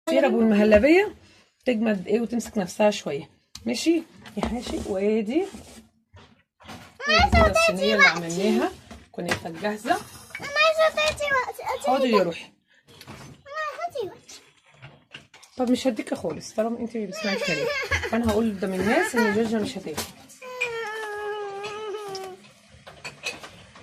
السيرب والمهلبيه تجمد ايه وتمسك نفسها شويه. ماشي يا حاشي. وادي الصينيه اللي عملناها كنافه جاهزه. انا عايزه تاتي وقت. حاضر يا روحي. انا هاتي وقت. طب مش هديكي خالص طالما انت بتسمعي الكلام، فانا هقول قدام الناس ان جوجو مش هتاكل.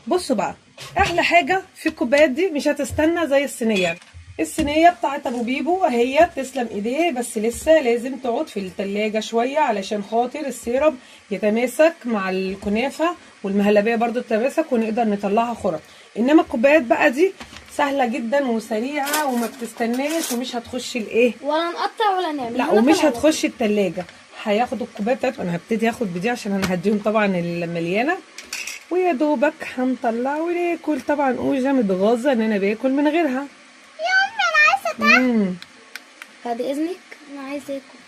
بصوا بقى، احلى حاجه في الكوبايات دي مش هتستنى زي الصينيه. الصينيه بتاعت ابو بيبو اهي تسلم ايديه، بس لسه لازم تقعد في التلاجة شويه علشان خاطر السيرب يتماسك مع الكنافه والمهلبيه برضو تتماسك ونقدر نطلعها خرط. انما الكوبايات بقى دي سهله جدا وسريعه وما بتستناش ومش هتخش الايه ولا نقطع ولا نعمل. لا ومش هتخش التلاجة. هياخدوا الكوبايه بتاعتهم. انا هبتدي اخد بدي عشان انا هديهم طبعا المليانه، ويا دوبك هنطلع وناكل. طبعا اوجا متغاظه ان انا باكل من غيرها. يا امي انا عايزه تاكل. بعد اذنك انا عايزه اكل.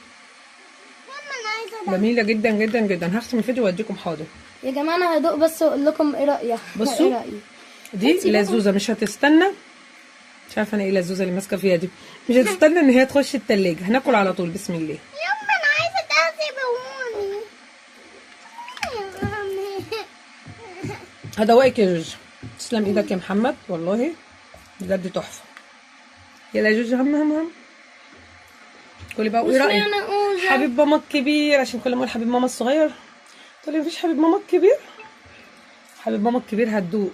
ماما انا عايزه تاكل. جميله جدا جدا جدا. هختم الفيديو واديكم. حاضر يا جماعه انا هدوق بس واقول لكم ايه رايي. بصوا ايه رايي دي لزوزه مش هتستنى. مش عارفه انا ايه اللزوزه اللي ماسكه فيها دي. مش هتستنى ان هي تخش التلاجة. هناكل على طول. بسم الله. يا امي انا عايزه تاكل بوني. هدوقك يا جوجو. تسلم ايدك يا محمد والله بجد تحفه. يلا يا جوجو هم هم هم. كلي بقى وايه رايك؟ حبيب ماما الكبير، عشان كل ما اقول حبيب ماما الصغير تقولي مفيش حبيب ماما الكبير. حبيب ماما الكبير هتدوق.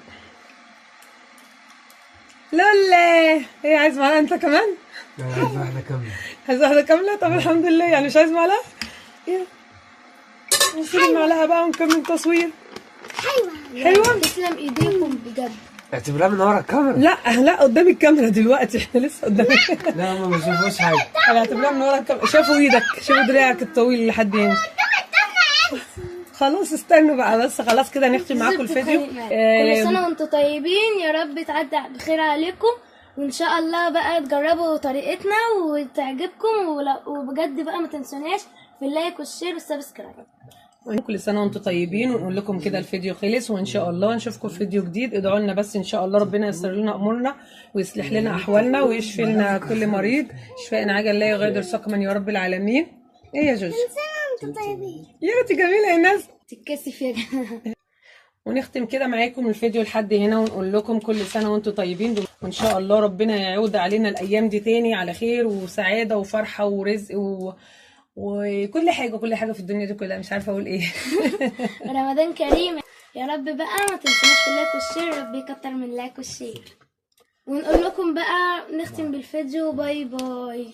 لولا ايه عايز معلقه انت كمان؟ لا عايز واحده كامله. عايز واحده كامله؟ طب الحمد لله. يعني مش عايز معلقه؟ ايه نسيب المعلقه بقى ونكمل تصوير. حلوه تسلم ايديكم بجد. اعتبرها من ورا الكاميرا. لا قدام الكاميرا دلوقتي. احنا لسه قدام. لا هما ما بيشوفوش حاجه. انا اعتبرها من ورا الكاميرا. شافوا ايدك، شافوا دراعك الطويل لحد هنا. خلاص استنوا بقى بس. خلاص كده نختم معاكم الفيديو. كل سنه وانتم طيبين. يا رب تعدي بخير عليكم، وان شاء الله بقى تجربوا طريقتنا وتعجبكم. وبجد بقى ما تنسوناش في اللايك والشير والسبسكرايب. كل سنه وانتم طيبين. ونقول لكم كده الفيديو خلص، وان شاء الله نشوفكم في فيديو جديد. ادعوا لنا بس ان شاء الله ربنا ييسر لنا امورنا ويصلح لنا احوالنا ويشفي لنا كل مريض شفاء عاجل لا يغادر سقما يا رب العالمين. ايه يا جوجو؟ كل سنه وانتم طيبين. يا بنتي جميله يا ناس. تتكسف يا جماعه. ونختم كده معاكم الفيديو لحد هنا ونقول لكم كل سنه وانتم طيبين، وان شاء الله ربنا يعود علينا الايام دي تاني على خير وسعاده وفرحه ورزق وكل حاجه في الدنيا دي كلها. مش عارفه اقول ايه. رمضان كريم يا رب. بقى ما تنسوناش في اللايك والشير. ربي يكتر من اللايك والشير. ونقول لكم بقى نختم بالفيديو. باي باي.